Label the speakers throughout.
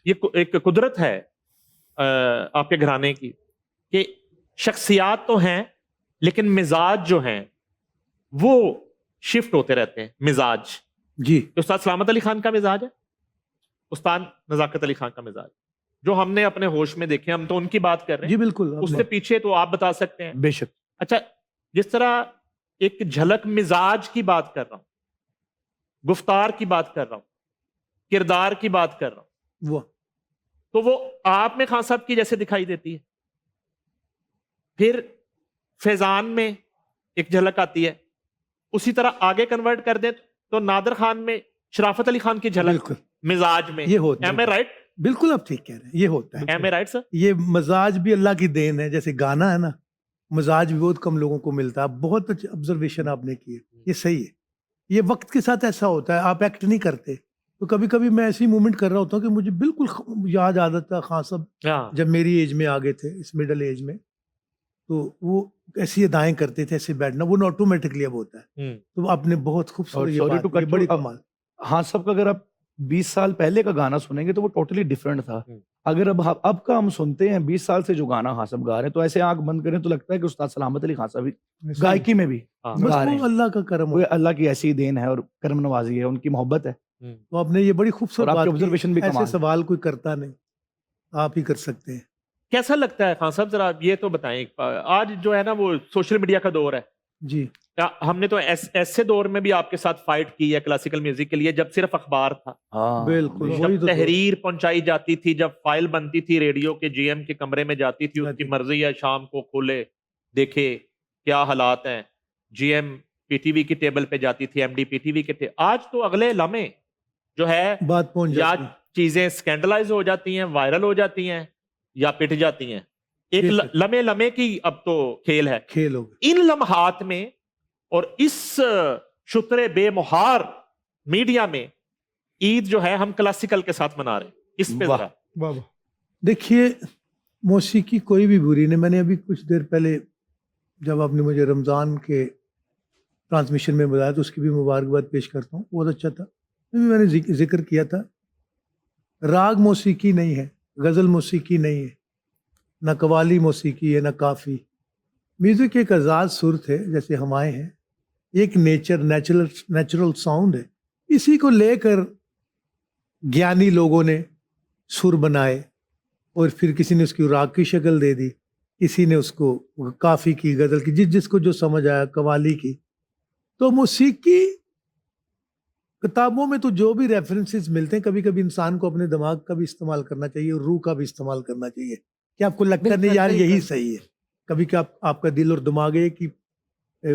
Speaker 1: یہ ایک قدرت ہے آپ کے گھرانے کی کہ شخصیات تو ہیں لیکن مزاج جو ہیں وہ شفٹ ہوتے رہتے ہیں. مزاج
Speaker 2: جی
Speaker 1: استاد سلامت علی خان کا مزاج ہے, استاد نزاکت علی خان کا مزاج, جو ہم نے اپنے ہوش میں دیکھے, ہم تو ان کی بات کر رہے
Speaker 2: جی
Speaker 1: ہیں,
Speaker 2: بالکل
Speaker 1: اس سے پیچھے تو آپ بتا سکتے ہیں.
Speaker 2: بے شک.
Speaker 1: اچھا, جس طرح ایک جھلک مزاج کی بات کر رہا ہوں, گفتار کی بات کر رہا ہوں, کردار کی بات کر رہا ہوں,
Speaker 2: وہ
Speaker 1: تو وہ آپ میں خان صاحب کی جیسے دکھائی دیتی ہے. پھر فیضان میں ایک جھلک آتی ہے, اسی طرح آگے کنورٹ کر دیں تو نادر خان میں شرافت علی خان کی جھلک
Speaker 2: بالکل
Speaker 1: مزاج میں.
Speaker 2: یہ ہوتا
Speaker 1: ایم اے رائٹ؟
Speaker 2: بالکل آپ ٹھیک کہہ رہے ہیں, یہ ہوتا ہے.
Speaker 1: M A right sir?
Speaker 2: یہ مزاج بھی اللہ کی دین ہے, جیسے گانا ہے نا, مزاج بھی بہت کم لوگوں کو ملتا ہے. بہت اچھی آبزرویشن آپ نے کی ہے, یہ صحیح ہے. یہ وقت کے ساتھ ایسا ہوتا ہے, آپ ایکٹ نہیں کرتے. تو کبھی کبھی میں ایسی مومنٹ کر رہا ہوتا ہوں کہ مجھے بالکل یاد آ جاتا ہے خان صاحب جب میری ایج میں آگے تھے, اس مڈل ایج میں, تو وہ ایسی ادائیں کرتے تھے, ایسے بیٹھنا, وہ آٹومیٹکلی اب ہوتا ہے. تو آپ نے بہت خوبصورت یہ بات کی, بڑی کمال.
Speaker 3: ہاں سب کا اگر آپ 20 سال پہلے کا گانا سنیں گے تو وہ ٹوٹلی ڈفرینٹ تھا. اگر اب کا ہم سنتے ہیں 20 سال سے جو گانا خان صاحب گا رہے ہیں, تو ایسے آنکھ بند کریں تو لگتا ہے کہ استاد سلامت علی خان صاحب گائکی میں بھی گا رہے ہیں.
Speaker 2: اللہ کا کرم,
Speaker 3: اللہ کی ایسی دین ہے اور کرم نوازی ہے, ان کی محبت ہے.
Speaker 2: تو آپ نے یہ بڑی خوبصورت بات
Speaker 3: آبزرویشن بھی
Speaker 2: کی, ایسے
Speaker 3: کمال.
Speaker 2: سوال کوئی کرتا نہیں, آپ ہی کر سکتے ہیں.
Speaker 1: کیسا لگتا ہے خان صاحب, ذرا یہ تو بتائیں. آج جو ہے نا وہ سوشل میڈیا کا دور ہے.
Speaker 2: جی
Speaker 1: ہم نے تو ایسے دور میں بھی آپ کے ساتھ فائٹ کی ہے کلاسیکل میوزک کے لیے, جب صرف اخبار تھا.
Speaker 2: بالکل,
Speaker 1: جب تحریر پہنچائی جاتی تھی, جب فائل بنتی تھی ریڈیو کے جی ایم کے کمرے میں جاتی تھی, اس کی مرضی ہے شام کو کھولے دیکھے کیا حالات ہیں, جی ایم پی ٹی وی کی ٹیبل پہ جاتی تھی, M D P T V کے تھے. آج تو اگلے لمحے جو ہے
Speaker 2: بات پہنچ
Speaker 1: یا
Speaker 2: جاتی,
Speaker 1: چیزیں سکینڈلائز ہو جاتی ہیں, وائرل ہو جاتی ہیں, یا پٹ جاتی ہیں. ایک لمحے کی اب تو کھیل ہے.
Speaker 2: کھیل ہوگا
Speaker 1: ان لمحات میں اور اس شترے بے مہار میڈیا میں عید جو ہے ہم کلاسیکل کے ساتھ منا رہے ہیں, اس پہ ذرا.
Speaker 2: دیکھیے, موسیقی کوئی بھی بری نہیں. میں نے ابھی کچھ دیر پہلے جب آپ نے مجھے رمضان کے ٹرانسمیشن میں بتایا تو اس کی بھی مبارکباد پیش کرتا ہوں, بہت اچھا تھا. میں نے ذکر کیا تھا, راگ موسیقی نہیں ہے, غزل موسیقی نہیں ہے, نہ قوالی موسیقی ہے, نہ کافی. میوزک ایک آزاد صورت ہے, جیسے ہمارے ہیں, ایک نیچرل ساؤنڈ ہے. اسی کو لے کر گیانی لوگوں نے سر بنائے, اور پھر کسی نے اس کی راگ کی شکل دے دی, کسی نے اس کو کافی کی, غزل کی, جس کو جو سمجھ آیا, قوالی کی. تو موسیقی کتابوں میں تو جو بھی ریفرنسز ملتے ہیں, کبھی کبھی انسان کو اپنے دماغ کا بھی استعمال کرنا چاہیے اور روح کا بھی استعمال کرنا چاہیے. کہ آپ کو لگتا نہیں یار یہی صحیح ہے, کبھی کہ آپ کا دل اور دماغ ایک ہی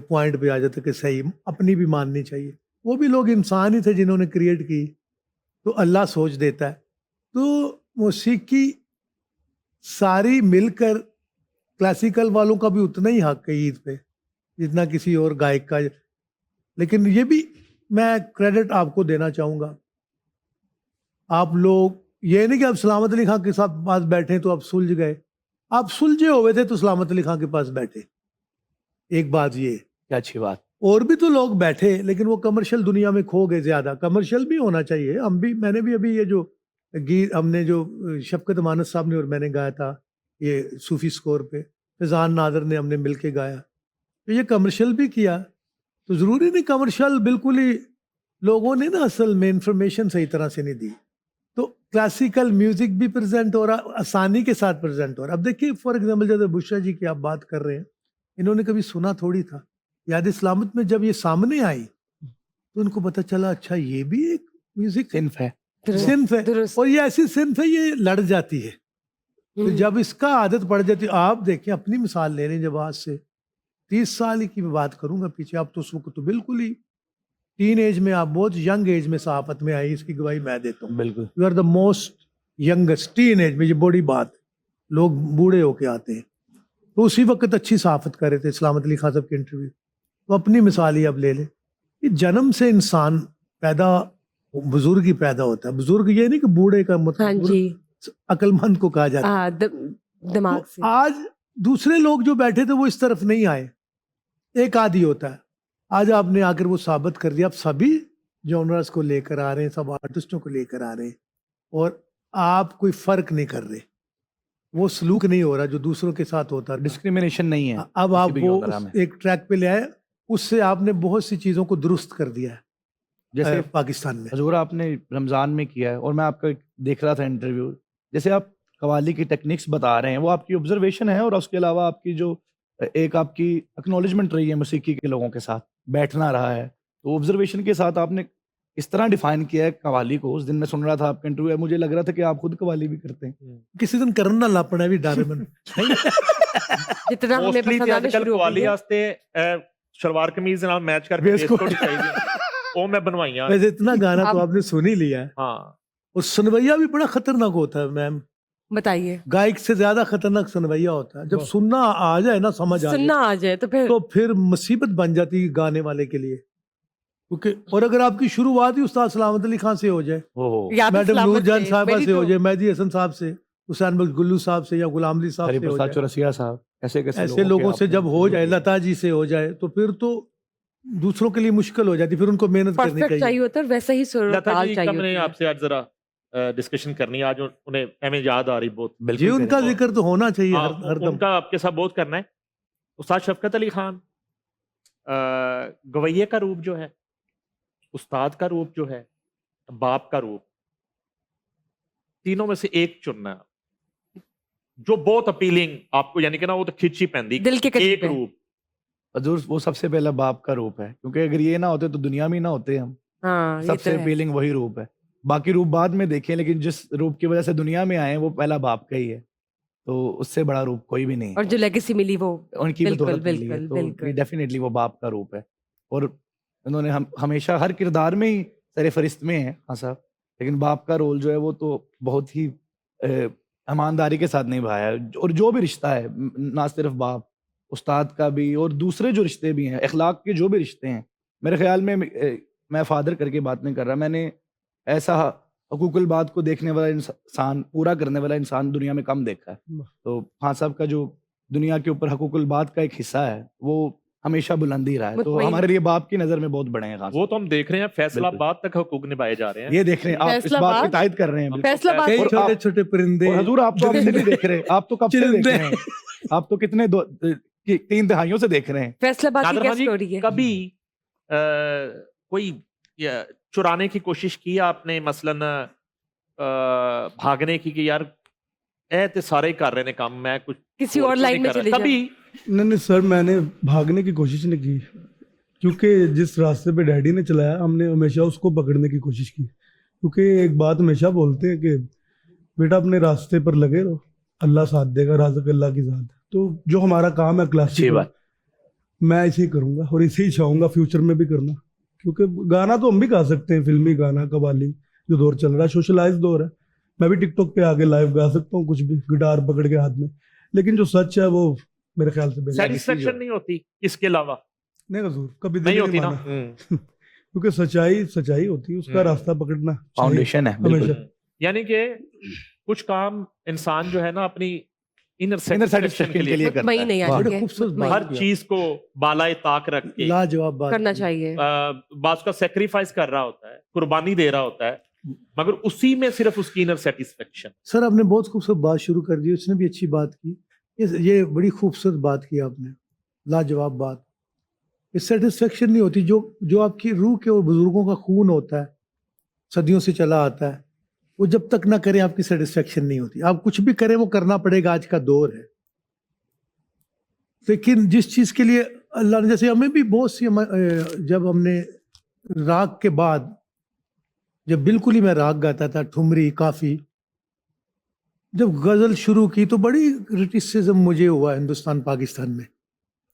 Speaker 2: پوائنٹ پہ آ جاتا کہ صحیح, اپنی بھی ماننی چاہیے. وہ بھی لوگ انسان ہی تھے جنہوں نے کریٹ کی, تو اللہ سوچ دیتا ہے. تو موسیقی ساری مل کر, کلاسیکل والوں کا بھی اتنا ہی حق ہے عید پہ جتنا کسی اور گائک کا. لیکن یہ بھی میں کریڈٹ آپ کو دینا چاہوں گا, آپ لوگ یہ نہیں کہ آپ سلامت علی خان کے ساتھ پاس بیٹھے تو آپ سلجھ گئے, آپ سلجھے ہوئے تھے تو سلامت علی خان کے پاس بیٹھے. ایک بات یہ
Speaker 3: کیا اچھی بات.
Speaker 2: اور بھی تو لوگ بیٹھے, لیکن وہ کمرشل دنیا میں کھو گئے. زیادہ کمرشل بھی ہونا چاہیے. میں نے بھی ابھی یہ جو گیت ہم نے جو شفقت امانت صاحب نے اور میں نے گایا تھا, یہ صوفی سکور پہ, فیضان نادر نے ہم نے مل کے گایا, تو یہ کمرشل بھی کیا. تو ضروری نہیں کمرشل بالکل ہی, لوگوں نے نا اصل میں انفارمیشن صحیح طرح سے نہیں دی. تو کلاسیکل میوزک بھی پریزنٹ ہو رہا, آسانی کے ساتھ پریزنٹ ہو رہا. اب دیکھیے فار ایگزامپل جیسے بشرا جی کی آپ بات کر رہے ہیں, انہوں نے کبھی سنا تھوڑی تھا. یاد اسلامت میں جب یہ سامنے آئی تو ان کو پتہ چلا اچھا یہ بھی ایک میوزک صنف ہے, اور یہ ایسی صنف ہے یہ لڑ جاتی ہے. تو جب اس کا عادت پڑ جاتی, آپ دیکھیں اپنی مثال لے لیں, جب آج سے 30 سال کی میں بات کروں گا پیچھے, آپ تو اس وقت تو بالکل ہی ٹین ایج میں, آپ بہت ینگ ایج میں صحافت میں آئی, اس کی گواہی میں دیتا ہوں.
Speaker 3: بالکل
Speaker 2: you are the most youngest, teenage میں, یہ بڑی بات, لوگ بوڑھے ہو کے آتے ہیں. تو اسی وقت اچھی صحافت کر رہے تھے سلامت علی خان صاحب کے انٹرویو. تو اپنی مثال ہی اب لے لیں کہ جنم سے انسان پیدا, بزرگ ہی پیدا ہوتا ہے. بزرگ یہ نہیں کہ بوڑھے کا مطلب, عقل مند کو کہا جاتا ہے. دماغ سے آج دوسرے لوگ جو بیٹھے تھے وہ اس طرف نہیں آئے, ایک آدھی ہوتا ہے. آج آپ نے آ کر وہ ثابت کر دیا, آپ سبھی جانرز کو لے کر آ رہے ہیں, سب آرٹسٹوں کو لے کر آ رہے ہیں, اور آپ کوئی فرق نہیں کر رہے, وہ سلوک نہیں ہو رہا جو دوسروں کے ساتھ ہوتا تھا.
Speaker 3: ڈسکریمنیشن نہیں ہے.
Speaker 2: اب آپ
Speaker 3: کسی بھی
Speaker 2: وہ
Speaker 3: جانورا میں.
Speaker 2: ایک ٹریک پہ لے آئے, اس سے آپ نے بہت سی چیزوں کو درست کر دیا ہے
Speaker 3: جیسے
Speaker 2: پاکستان میں.
Speaker 3: حضور آپ نے رمضان میں کیا ہے, اور میں آپ کا دیکھ رہا تھا انٹرویو, جیسے آپ قوالی کی ٹیکنیکس بتا رہے ہیں, وہ آپ کی آبزرویشن ہے, اور اس کے علاوہ آپ کی جو ایک آپ کی اکنالجمنٹ رہی ہے موسیقی کے لوگوں کے ساتھ بیٹھنا رہا ہے, تو آبزرویشن کے ساتھ آپ نے اس طرح ڈیفائن کیا ہے قوالی کو. اس دن میں سن رہا تھا آپ کا انٹرویو, مجھے لگ رہا تھا کہ آپ خود قوالی بھی کرتے ہیں.
Speaker 2: کسی دن کرنا لا پڑا بھی ڈارے من
Speaker 4: جتنا ہمیں پسند آنا شروع ہو گئی ہے.
Speaker 1: شلوار قمیض نال میچ کر کے
Speaker 2: ویسٹ کوٹ
Speaker 1: وہ میں بنوائیاں.
Speaker 2: ویسے اتنا گانا تو آپ نے سن ہی لیا ہے.
Speaker 1: ہاں,
Speaker 2: اور سنویا بھی بڑا خطرناک ہوتا ہے میم,
Speaker 4: بتائیے.
Speaker 2: گائک سے زیادہ خطرناک سنویا ہوتا ہے. جب سننا آ جائے نا, سمجھ آ
Speaker 4: سننا
Speaker 2: جائے,
Speaker 4: آ جائے تو
Speaker 2: پھر مصیبت بن جاتی ہے گانے والے کے لیے. کیونکہ اور اگر آپ کی شروعات ہی استاد سلامت علی خان سے ہو جائے,
Speaker 4: یا تو
Speaker 2: میڈم
Speaker 4: سلامت
Speaker 2: نور جان
Speaker 4: سے،
Speaker 2: صاحبہ
Speaker 4: میری
Speaker 2: سے ہو
Speaker 4: تو-
Speaker 2: جائے, مہدی حسن صاحب سے, حسین بخش گلو صاحب سے, یا غلام علی صاحب
Speaker 3: ہری
Speaker 2: سے ہو
Speaker 3: پرساد
Speaker 2: جائے,
Speaker 3: چورسیا صاحب,
Speaker 2: ایسے لوگوں سے جب ہو جائے, لتا جی سے ہو جائے, تو پھر تو دوسروں کے لیے مشکل ہو جاتی, پھر ان کو محنت کرنی
Speaker 4: پرفیکٹ
Speaker 2: چاہیے.
Speaker 4: چاہیے ہوتا ہے, ویسا ہی سر و
Speaker 1: لتا
Speaker 4: تال
Speaker 1: جی
Speaker 4: چاہیے
Speaker 1: کم نے
Speaker 4: ہوتی ہے.
Speaker 1: آپ سے آج ذرا ڈسکشن کرنی ہے, آج انہیں ہمیں یاد آ رہی بہت.
Speaker 2: جی, ان کا ذکر تو ہونا چاہیے
Speaker 1: ہاں,
Speaker 2: ہر دم.
Speaker 1: ان کا آپ کے ساتھ بہت کرنا ہے. استاد شفقت علی خان, گویے کا روپ جو ہے, استاد کا روپ جو ہے, باپ کا روپ, تینوں میں سے ایک چننا ہے جو بہت اپیلنگ آپ کو, یعنی کہ نا وہ تو کھچی پہندی
Speaker 4: دل کے قریب
Speaker 1: ایک
Speaker 4: ہے.
Speaker 1: روپ.
Speaker 3: حضور وہ سب سے پہلا باپ کا روپ ہے, کیونکہ اگر یہ نہ ہوتے تو دنیا میں نہ ہوتے ہم.
Speaker 4: ہاں یہ
Speaker 3: سب
Speaker 4: تو
Speaker 3: سے
Speaker 4: ہے.
Speaker 3: اپیلنگ وہی روپ ہے. باقی روپ بعد میں دیکھیں, لیکن جس روپ کی وجہ سے دنیا میں آئے ہیں وہ پہلا باپ کا ہی ہے, تو اس سے بڑا روپ کوئی بھی نہیں
Speaker 4: اور
Speaker 3: ہے.
Speaker 4: جو لیگیسی ملی وہ
Speaker 3: ان کی
Speaker 4: بالکل
Speaker 3: بدولت ملی ہے,
Speaker 4: بالکل
Speaker 3: تو
Speaker 4: بالکل.
Speaker 3: ڈیفینیٹلی وہ باپ کا روپ ہے. اور انہوں نے ہمیشہ ہر کردار میں ہی سر فہرست میں ہیں ہاں صاحب, لیکن باپ کا رول جو ہے وہ تو بہت ہی ایمانداری کے ساتھ نبھایا ہے. اور جو بھی رشتہ ہے, نہ صرف باپ, استاد کا بھی, اور دوسرے جو رشتے بھی ہیں, اخلاق کے جو بھی رشتے ہیں, میرے خیال میں فادر کر کے بات نہیں کر رہا, میں نے ایسا حقوق البات کو دیکھنے والا انسان, پورا کرنے والا انسان دنیا میں کم دیکھا ہے. تو خان صاحب کا جو دنیا کے اوپر حقوق البات کا ایک حصہ ہے وہ ہمیشہ بلندی رہا ہے, تو
Speaker 4: مطمئن.
Speaker 3: ہمارے لیے باپ کی نظر میں بہت بڑے ہیں خان
Speaker 1: وہ
Speaker 3: صاحب.
Speaker 1: تو ہم دیکھ رہے ہیں, فیصل
Speaker 3: بالکل.
Speaker 1: آباد تک حقوق نبھائے جا رہے ہیں.
Speaker 3: یہ دیکھ رہے ہیں آپ, اس
Speaker 4: فیصل
Speaker 3: بات کی
Speaker 4: آباد-
Speaker 3: تائید کر رہے ہیں. بالکل.
Speaker 4: فیصل آباد
Speaker 2: کئی
Speaker 3: اور
Speaker 2: چھوٹے
Speaker 3: آپ-
Speaker 2: چھوٹے پرندے,
Speaker 3: اور حضور آپ تو اب سے نہیں دیکھ رہے, آپ تو کب سے دیکھ رہے ہیں, آپ تو کتنے 3 دہائیوں سے دیکھ رہے ہیں.
Speaker 4: فیصلہ آباد کی
Speaker 1: نادر
Speaker 4: کیا
Speaker 1: خان جی,
Speaker 4: سٹوری ہے؟
Speaker 1: کبھی کوئی چرانے کی کوشش کی آپ نے, مثلاً بھاگنے کی, کہ یار اے تے سارے کر رہے ہیں کام, میں کچھ
Speaker 4: کسی اور لائن میں چلے جاؤ.
Speaker 1: کبھی
Speaker 5: نہیں سر, میں نے بھاگنے کی کوشش نہیں کی, کیونکہ جس راستے پہ ڈیڈی نے چلایا ہم نے ہمیشہ اس کو پکڑنے کی کوشش کی. کیونکہ ایک بات ہمیشہ بولتے ہیں کہ بیٹا اپنے راستے پر لگے رہو, اللہ ساتھ دے گا, رازق اللہ کی ذات ہے. تو جو ہمارا کام ہے کلاسک, میں ایسے ہی کروں گا, اور ایسے ہی چاہوں گا فیوچر میں بھی کرنا. کیونکہ گانا تو ہم بھی گا سکتے ہیں, فلمی گانا, قوالی, جو دور چل رہا ہے سوشلائز دور ہے, میں بھی ٹک ٹاک پہ آگے لائیو گا سکتا ہوں کچھ بھی, گٹار پکڑ کے ہاتھ میں. لیکن جو سچ ہے وہ میرے خیال سے
Speaker 1: سیٹسفیکشن نہیں ہوتی اس کے علاوہ,
Speaker 5: نہیں حضور, کبھی
Speaker 1: نہیں
Speaker 5: دل
Speaker 1: ہوتی نا.
Speaker 5: مانا. کیونکہ سچائی ہوتی ہے, اس کا راستہ پکڑنا
Speaker 3: فاؤنڈیشن ہے بالکل.
Speaker 5: ہمیشہ.
Speaker 1: یعنی کہ کچھ کام انسان جو ہے نا اپنی انر
Speaker 3: Inner
Speaker 1: سیٹسفیکشن کے لیے
Speaker 3: کرتا
Speaker 4: مطمئن نہیں
Speaker 3: ہے.
Speaker 4: آ
Speaker 2: بڑے
Speaker 4: جائے.
Speaker 2: خوبصورت
Speaker 4: مطمئن.
Speaker 1: ہر چیز کو بالائے طاق رکھ کے
Speaker 2: لاجواب بات
Speaker 4: کرنا
Speaker 2: کی.
Speaker 4: چاہیے.
Speaker 1: بعض کا سیکریفائس کر رہا ہوتا ہے, قربانی دے رہا ہوتا ہے, مگر اسی میں صرف اس کی انر سیٹسفیکشن.
Speaker 2: سر آپ نے بہت خوبصورت بات شروع کر دی, اس نے بھی اچھی بات کی. یہ بڑی خوبصورت بات کی آپ نے, لاجواب بات. اس سیٹسفیکشن نہیں ہوتی جو آپ کی روح کے اور بزرگوں کا خون ہوتا ہے, صدیوں سے چلا آتا ہے, وہ جب تک نہ کریں آپ کی سیٹسفیکشن نہیں ہوتی. آپ کچھ بھی کریں وہ کرنا پڑے گا, آج کا دور ہے. لیکن جس چیز کے لیے اللہ نے, جیسے ہمیں بھی بہت سی, جب ہم نے راگ کے بعد, جب بالکل ہی میں راگ گاتا تھا, ٹھمری, کافی, جب غزل شروع کی تو بڑی کرٹیسزم مجھے ہوا ہندوستان پاکستان میں.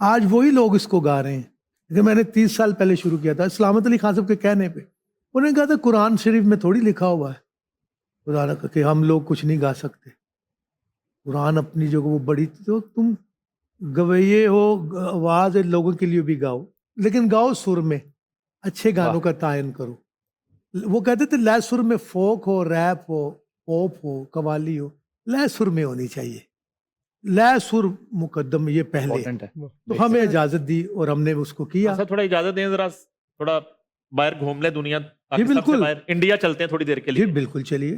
Speaker 2: آج وہی لوگ اس کو گا رہے ہیں, لیکن میں نے 30 سال پہلے شروع کیا تھا سلامت علی خان صاحب کے کہنے پہ. انہوں نے کہا تھا قرآن شریف میں تھوڑی لکھا ہوا ہے خدا کا کہ ہم لوگ کچھ نہیں گا سکتے. قرآن اپنی جگہ وہ بڑی, تو تم گویے ہو, آواز لوگوں کے لیے بھی گاؤ, لیکن گاؤ سر میں, اچھے گانوں کا تعین کرو. وہ کہتے تھے لے سر میں فوک ہو, ریپ ہو, پوپ ہو, قوالی ہو, لے سر میں ہونی چاہیے. لے سر مقدم, یہ پہلے.
Speaker 3: Important ہے.
Speaker 2: تو ہمیں اجازت دی اور ہم نے اس کو کیا.
Speaker 1: تھوڑا اجازت دیں, ذرا تھوڑا باہر گھوم لے دنیا,
Speaker 2: بالکل.
Speaker 1: باہر انڈیا چلتے ہیں تھوڑی دیر کے
Speaker 2: جی
Speaker 1: لیے.
Speaker 2: بالکل چلیے.